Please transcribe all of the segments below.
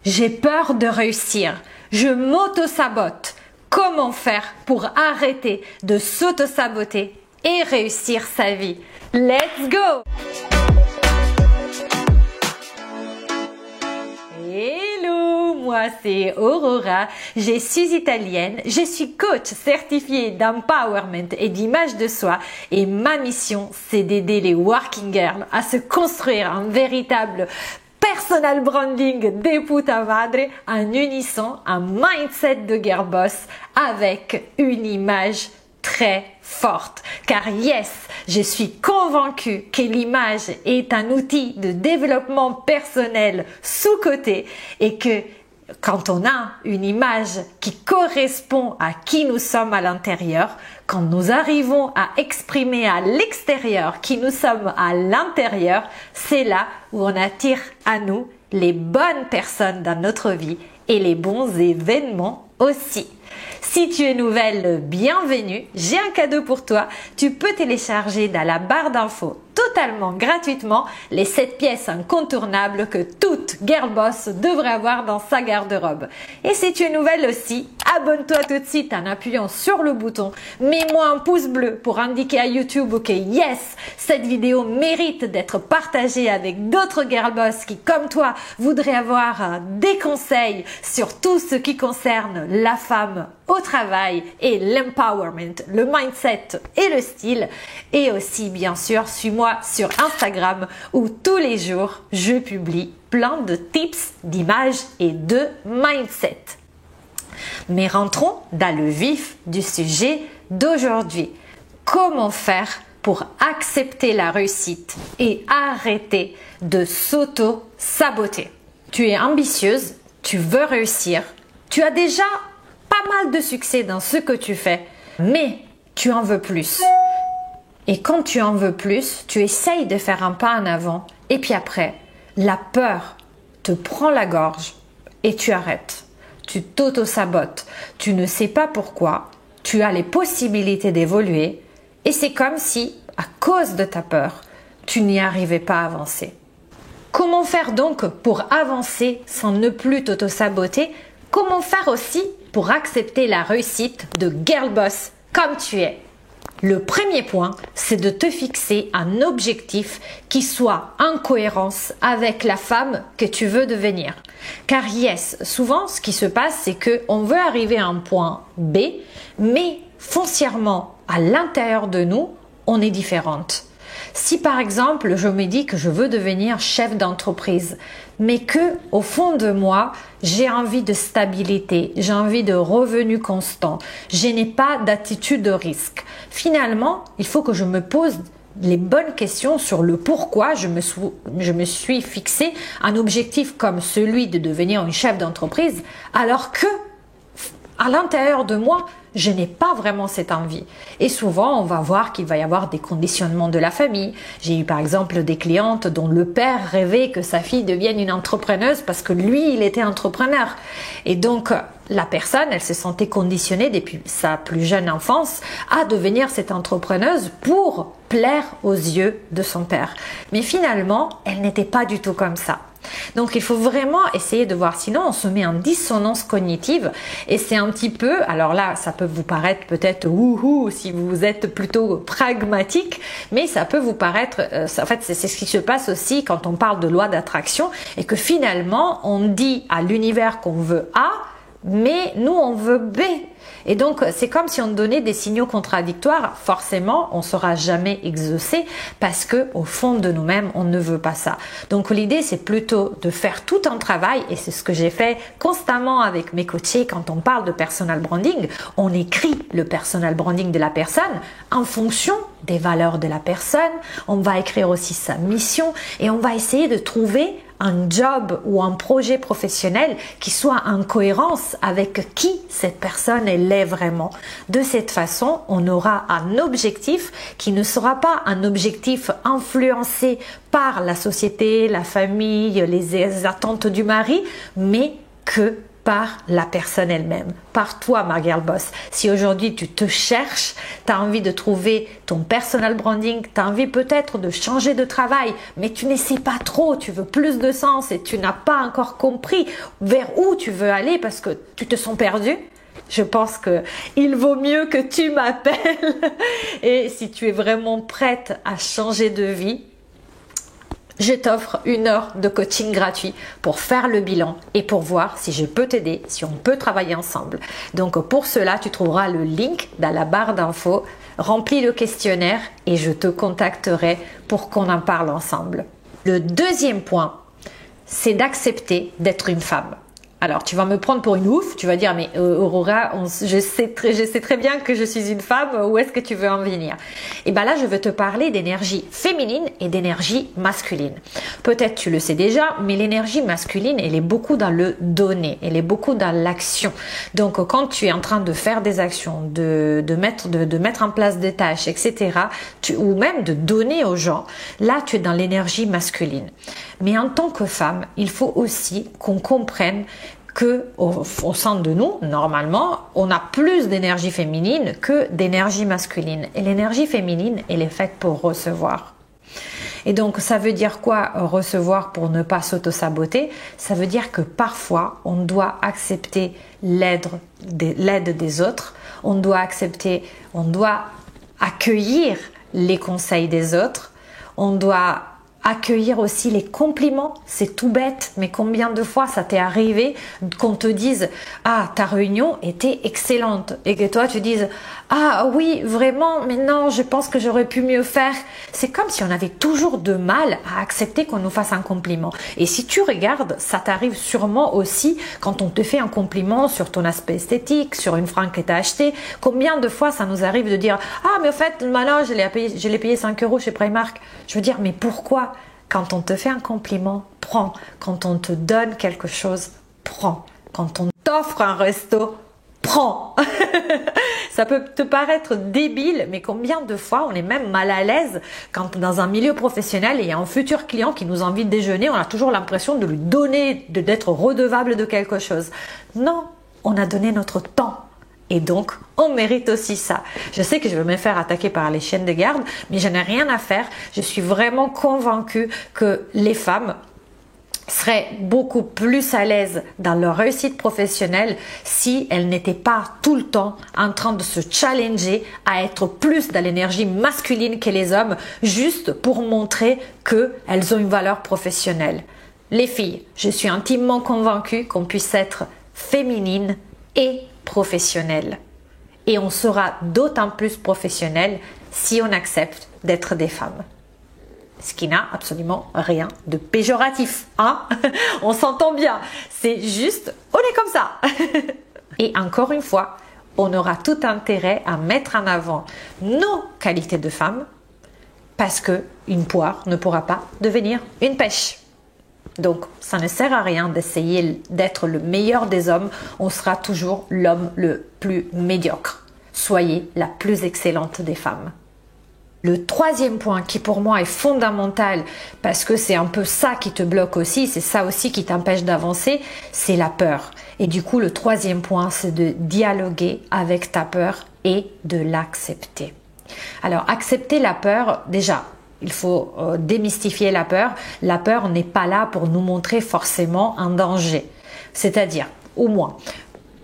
J'ai peur de réussir. Je m'auto-sabote. Comment faire pour arrêter de s'auto-saboter et réussir sa vie? Let's go! Hello, moi c'est Aurora, je suis italienne, je suis coach certifiée d'empowerment et d'image de soi et ma mission c'est d'aider les working girls à se construire un véritable personal branding de puta madre en unissant un mindset de girl boss avec une image très forte. Car yes, je suis convaincue que l'image est un outil de développement personnel sous-coté et que quand on a une image qui correspond à qui nous sommes à l'intérieur, quand nous arrivons à exprimer à l'extérieur qui nous sommes à l'intérieur, c'est là où on attire à nous les bonnes personnes dans notre vie et les bons événements aussi. Si tu es nouvelle, bienvenue, j'ai un cadeau pour toi. Tu peux télécharger dans la barre d'infos totalement gratuitement les 7 pièces incontournables que toute girl boss devrait avoir dans sa garde-robe. Et si tu es nouvelle aussi, abonne-toi tout de suite en appuyant sur le bouton. Mets-moi un pouce bleu pour indiquer à YouTube que yes, cette vidéo mérite d'être partagée avec d'autres girl boss qui, comme toi, voudraient avoir des conseils sur tout ce qui concerne la femme au travail et l'empowerment, le mindset et le style. Et aussi, bien sûr, suis-moi sur Instagram où tous les jours, je publie plein de tips d'image et de mindset. Mais rentrons dans le vif du sujet d'aujourd'hui. Comment faire pour accepter la réussite et arrêter de s'auto-saboter? Tu es ambitieuse, tu veux réussir, tu as déjà pas mal de succès dans ce que tu fais, mais tu en veux plus. Et quand tu en veux plus, tu essayes de faire un pas en avant et puis après, la peur te prend la gorge et tu arrêtes. Tu t'auto-sabotes. Tu ne sais pas pourquoi. Tu as les possibilités d'évoluer et c'est comme si, à cause de ta peur, tu n'y arrivais pas à avancer. Comment faire donc pour avancer sans ne plus t'auto-saboter? Comment faire aussi pour accepter la réussite de girl boss comme tu es? Le premier point, c'est de te fixer un objectif qui soit en cohérence avec la femme que tu veux devenir. Car yes, souvent ce qui se passe, c'est qu'on veut arriver à un point B, mais foncièrement, à l'intérieur de nous, on est différente. Si par exemple, je me dis que je veux devenir chef d'entreprise, mais que au fond de moi, j'ai envie de stabilité, j'ai envie de revenus constants, je n'ai pas d'attitude de risque. Finalement, il faut que je me pose les bonnes questions sur le pourquoi je me suis fixé un objectif comme celui de devenir une chef d'entreprise, alors que à l'intérieur de moi, je n'ai pas vraiment cette envie. Et souvent, on va voir qu'il va y avoir des conditionnements de la famille. J'ai eu par exemple des clientes dont le père rêvait que sa fille devienne une entrepreneuse parce que lui, il était entrepreneur. Et donc, la personne, elle se sentait conditionnée depuis sa plus jeune enfance à devenir cette entrepreneuse pour plaire aux yeux de son père. Mais finalement, elle n'était pas du tout comme ça. Donc il faut vraiment essayer de voir, sinon on se met en dissonance cognitive et c'est un petit peu, alors là ça peut vous paraître peut-être wouhou si vous êtes plutôt pragmatique, mais ça peut vous paraître, en fait c'est ce qui se passe aussi quand on parle de loi d'attraction et que finalement on dit à l'univers qu'on veut A, mais nous on veut B. Et donc, c'est comme si on donnait des signaux contradictoires. Forcément, on ne sera jamais exaucé parce que au fond de nous-mêmes, on ne veut pas ça. Donc, l'idée, c'est plutôt de faire tout un travail et c'est ce que j'ai fait constamment avec mes coachés quand on parle de personal branding. On écrit le personal branding de la personne en fonction des valeurs de la personne. On va écrire aussi sa mission et on va essayer de trouver un job ou un projet professionnel qui soit en cohérence avec qui cette personne elle est vraiment. De cette façon, on aura un objectif qui ne sera pas un objectif influencé par la société, la famille, les attentes du mari, mais que par la personne elle-même, par toi, ma girl boss. Si aujourd'hui tu te cherches, tu as envie de trouver ton personal branding, tu as envie peut-être de changer de travail, mais tu n'essaies pas trop, tu veux plus de sens et tu n'as pas encore compris vers où tu veux aller parce que tu te sens perdu, je pense que il vaut mieux que tu m'appelles. Et si tu es vraiment prête à changer de vie, je t'offre 1 heure de coaching gratuit pour faire le bilan et pour voir si je peux t'aider, si on peut travailler ensemble. Donc pour cela, tu trouveras le link dans la barre d'infos. Remplis le questionnaire et je te contacterai pour qu'on en parle ensemble. Le deuxième point, c'est d'accepter d'être une femme. Alors, tu vas me prendre pour une ouf, tu vas dire, mais Aurora, je sais très bien que je suis une femme, où est-ce que tu veux en venir? Et bien là, je veux te parler d'énergie féminine et d'énergie masculine. Peut-être tu le sais déjà, mais l'énergie masculine, elle est beaucoup dans le donner, elle est beaucoup dans l'action. Donc, quand tu es en train de faire des actions, de mettre en place des tâches, etc., ou même de donner aux gens, là, tu es dans l'énergie masculine. Mais en tant que femme, il faut aussi qu'on comprenne que au sein de nous, normalement, on a plus d'énergie féminine que d'énergie masculine. Et l'énergie féminine, elle est faite pour recevoir. Et donc, ça veut dire quoi recevoir pour ne pas s'auto-saboter? Ça veut dire que parfois, on doit accepter l'aide des autres. On doit accueillir les conseils des autres. On doit accueillir aussi les compliments, c'est tout bête, mais combien de fois ça t'est arrivé qu'on te dise « Ah, ta réunion était excellente » et que toi tu dises « Ah oui, vraiment, mais non, je pense que j'aurais pu mieux faire ». C'est comme si on avait toujours de mal à accepter qu'on nous fasse un compliment. Et si tu regardes, ça t'arrive sûrement aussi quand on te fait un compliment sur ton aspect esthétique, sur une fringue que tu as achetée. Combien de fois ça nous arrive de dire « Ah, mais au fait, maintenant, je l'ai payé 5 € chez Primark ». Je veux dire, mais pourquoi? Quand on te fait un compliment, prends. Quand on te donne quelque chose, prends. Quand on t'offre un resto, prends. Ça peut te paraître débile, mais combien de fois on est même mal à l'aise quand dans un milieu professionnel, il y a un futur client qui nous invite déjeuner, on a toujours l'impression de lui donner, d'être redevable de quelque chose. Non, on a donné notre temps. Et donc, on mérite aussi ça. Je sais que je vais me faire attaquer par les chiennes de garde, mais je n'ai rien à faire. Je suis vraiment convaincue que les femmes seraient beaucoup plus à l'aise dans leur réussite professionnelle si elles n'étaient pas tout le temps en train de se challenger à être plus dans l'énergie masculine que les hommes, juste pour montrer qu'elles ont une valeur professionnelle. Les filles, je suis intimement convaincue qu'on puisse être féminine et professionnel. Et on sera d'autant plus professionnel si on accepte d'être des femmes. Ce qui n'a absolument rien de péjoratif, hein? On s'entend bien. C'est juste, on est comme ça. Et encore une fois, on aura tout intérêt à mettre en avant nos qualités de femmes parce que une poire ne pourra pas devenir une pêche. Donc, ça ne sert à rien d'essayer d'être le meilleur des hommes. On sera toujours l'homme le plus médiocre. Soyez la plus excellente des femmes. Le troisième point qui pour moi est fondamental parce que c'est un peu ça qui te bloque aussi, c'est ça aussi qui t'empêche d'avancer, c'est la peur. Et du coup, le troisième point, c'est de dialoguer avec ta peur et de l'accepter. Alors, accepter la peur, déjà, il faut démystifier la peur. La peur n'est pas là pour nous montrer forcément un danger. C'est-à-dire, au moins,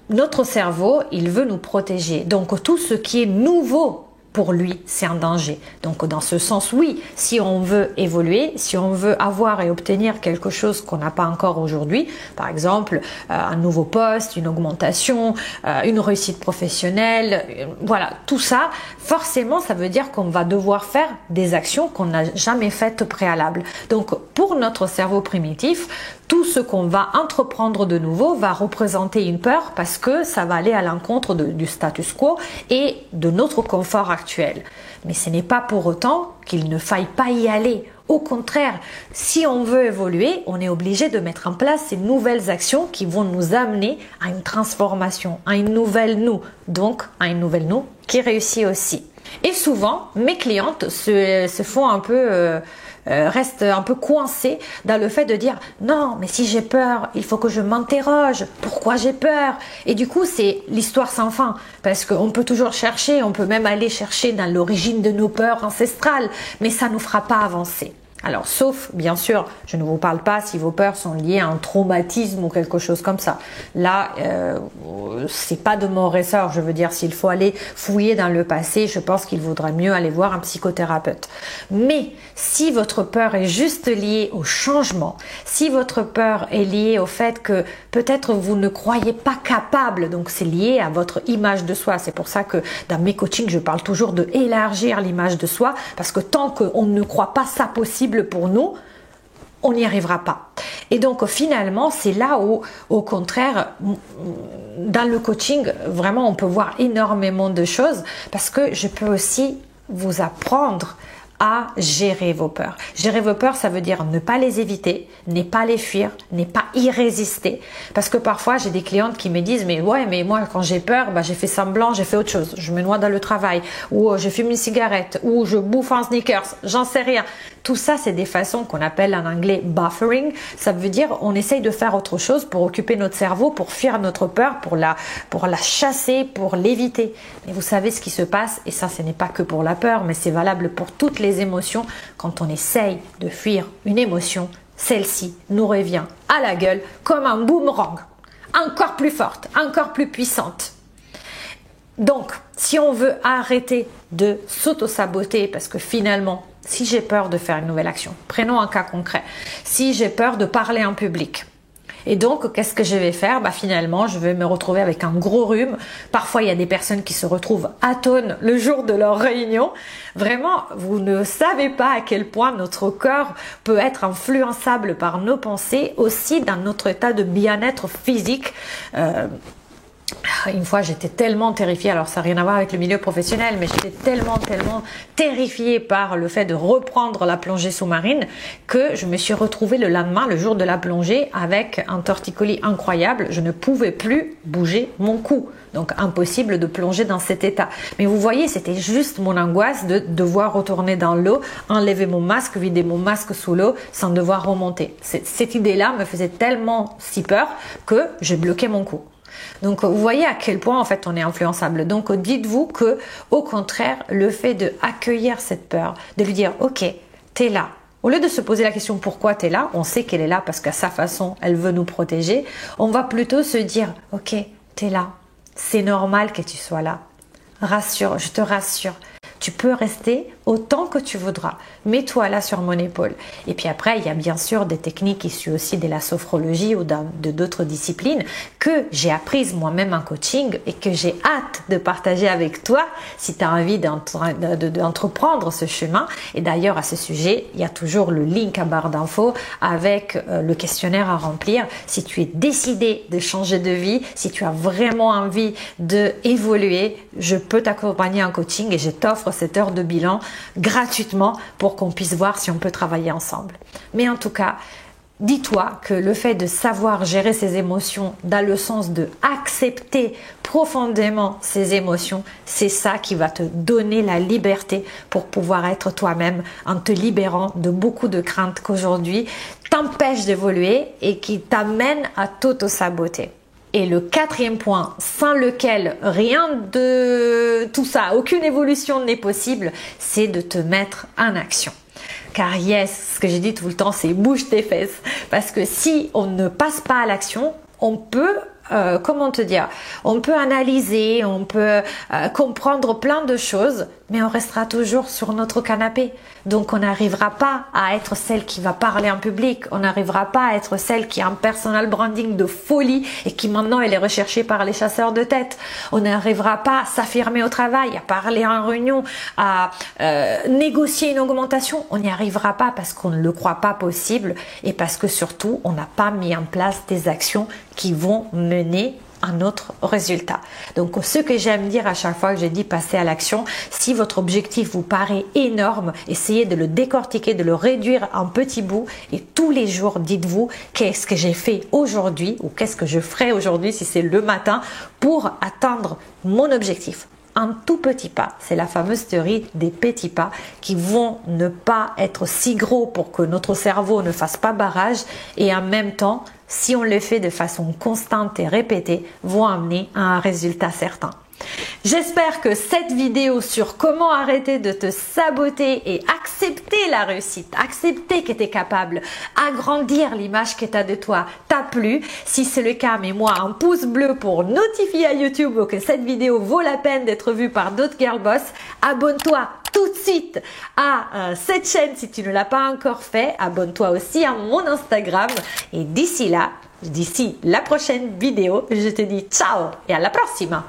notre cerveau, il veut nous protéger. Donc, tout ce qui est nouveau pour lui, c'est un danger. Donc, dans ce sens, oui, si on veut évoluer, si on veut avoir et obtenir quelque chose qu'on n'a pas encore aujourd'hui, par exemple, un nouveau poste, une augmentation, une réussite professionnelle, voilà, tout ça, forcément, ça veut dire qu'on va devoir faire des actions qu'on n'a jamais faites au préalable. Donc, pour notre cerveau primitif, tout ce qu'on va entreprendre de nouveau va représenter une peur parce que ça va aller à l'encontre du status quo et de notre confort actuel. Mais ce n'est pas pour autant qu'il ne faille pas y aller. Au contraire, si on veut évoluer, on est obligé de mettre en place ces nouvelles actions qui vont nous amener à une transformation, à une nouvelle nous, donc à une nouvelle nous qui réussit aussi. Et souvent, mes clientes se font un peu reste un peu coincé dans le fait de dire non, mais si j'ai peur, il faut que je m'interroge. Pourquoi j'ai peur? Et du coup, c'est l'histoire sans fin parce qu'on peut toujours chercher, on peut même aller chercher dans l'origine de nos peurs ancestrales, mais ça nous fera pas avancer. Alors, sauf, bien sûr, je ne vous parle pas si vos peurs sont liées à un traumatisme ou quelque chose comme ça. Là, c'est pas de mon ressort. Je veux dire, s'il faut aller fouiller dans le passé, je pense qu'il vaudrait mieux aller voir un psychothérapeute. Mais si votre peur est juste liée au changement, si votre peur est liée au fait que peut-être vous ne croyez pas capable, donc c'est lié à votre image de soi. C'est pour ça que dans mes coachings, je parle toujours de élargir l'image de soi, parce que tant qu'on ne croit pas ça possible pour nous, on n'y arrivera pas. Et donc finalement, c'est là où, au contraire, dans le coaching, vraiment, on peut voir énormément de choses parce que je peux aussi vous apprendre à gérer vos peurs. Gérer vos peurs, ça veut dire ne pas les éviter, ne pas les fuir, ne pas y résister. Parce que parfois, j'ai des clientes qui me disent « mais ouais, mais moi, quand j'ai peur, j'ai fait semblant, j'ai fait autre chose. Je me noie dans le travail, ou je fume une cigarette, ou je bouffe un sneakers, j'en sais rien. » Tout ça, c'est des façons qu'on appelle en anglais buffering. Ça veut dire on essaye de faire autre chose pour occuper notre cerveau, pour fuir notre peur, pour la chasser, pour l'éviter. Mais vous savez ce qui se passe, et ça, ce n'est pas que pour la peur, mais c'est valable pour toutes les émotions. Quand on essaye de fuir une émotion, celle-ci nous revient à la gueule comme un boomerang, encore plus forte, encore plus puissante. Donc, si on veut arrêter de s'auto-saboter, parce que finalement, si j'ai peur de faire une nouvelle action, prenons un cas concret, si j'ai peur de parler en public, et donc qu'est-ce que je vais faire? Finalement, je vais me retrouver avec un gros rhume. Parfois, il y a des personnes qui se retrouvent atones le jour de leur réunion. Vraiment, vous ne savez pas à quel point notre corps peut être influençable par nos pensées, aussi dans notre état de bien-être physique. Une fois, j'étais tellement terrifiée, alors ça n'a rien à voir avec le milieu professionnel, mais j'étais tellement terrifiée par le fait de reprendre la plongée sous-marine que je me suis retrouvée le lendemain, le jour de la plongée, avec un torticolis incroyable. Je ne pouvais plus bouger mon cou. Donc impossible de plonger dans cet état. Mais vous voyez, c'était juste mon angoisse de devoir retourner dans l'eau, enlever mon masque, vider mon masque sous l'eau sans devoir remonter. Cette idée-là me faisait tellement si peur que je bloquais mon cou. Donc vous voyez à quel point en fait on est influençable. Donc dites-vous que au contraire, le fait de accueillir cette peur, de lui dire ok, t'es là. Au lieu de se poser la question pourquoi t'es là, on sait qu'elle est là parce qu'à sa façon, elle veut nous protéger. On va plutôt se dire ok, t'es là. C'est normal que tu sois là. Rassure, je te rassure. Tu peux rester autant que tu voudras. Mets-toi là sur mon épaule. Et puis après, il y a bien sûr des techniques issues aussi de la sophrologie ou de d'autres disciplines que j'ai apprises moi-même en coaching et que j'ai hâte de partager avec toi si tu as envie d'entreprendre ce chemin. Et d'ailleurs, à ce sujet, il y a toujours le link en barre d'infos avec le questionnaire à remplir. Si tu es décidé de changer de vie, si tu as vraiment envie d'évoluer, je peux t'accompagner en coaching et je t'offre cette heure de bilan gratuitement pour qu'on puisse voir si on peut travailler ensemble. Mais en tout cas, dis-toi que le fait de savoir gérer ses émotions dans le sens de accepter profondément ses émotions, c'est ça qui va te donner la liberté pour pouvoir être toi-même en te libérant de beaucoup de craintes qu'aujourd'hui t'empêchent d'évoluer et qui t'amènent à t'auto-saboter. Et le quatrième point, sans lequel rien de tout ça, aucune évolution n'est possible, c'est de te mettre en action. Car yes, ce que j'ai dit tout le temps, c'est bouge tes fesses. Parce que si on ne passe pas à l'action, on peut on peut analyser, on peut comprendre plein de choses, mais on restera toujours sur notre canapé. Donc on n'arrivera pas à être celle qui va parler en public, on n'arrivera pas à être celle qui a un personal branding de folie et qui maintenant elle est recherchée par les chasseurs de tête. On n'arrivera pas à s'affirmer au travail, à parler en réunion, à négocier une augmentation. On n'y arrivera pas parce qu'on ne le croit pas possible et parce que surtout on n'a pas mis en place des actions qui vont mener un autre résultat. Donc ce que j'aime dire à chaque fois que j'ai dit passer à l'action, si votre objectif vous paraît énorme, essayez de le décortiquer, de le réduire en petits bouts et tous les jours dites-vous qu'est-ce que j'ai fait aujourd'hui ou qu'est-ce que je ferai aujourd'hui si c'est le matin pour atteindre mon objectif. un tout petit pas. C'est la fameuse théorie des petits pas qui vont ne pas être si gros pour que notre cerveau ne fasse pas barrage et en même temps, si on le fait de façon constante et répétée, vont amener à un résultat certain. J'espère que cette vidéo sur comment arrêter de te saboter et accepter la réussite, accepter que tu es capable, agrandir l'image que tu as de toi, t'a plu. Si c'est le cas, mets-moi un pouce bleu pour notifier à YouTube que cette vidéo vaut la peine d'être vue par d'autres girl boss. Abonne-toi tout de suite à cette chaîne si tu ne l'as pas encore fait. Abonne-toi aussi à mon Instagram. Et d'ici là, d'ici la prochaine vidéo, je te dis ciao et à la prochaine.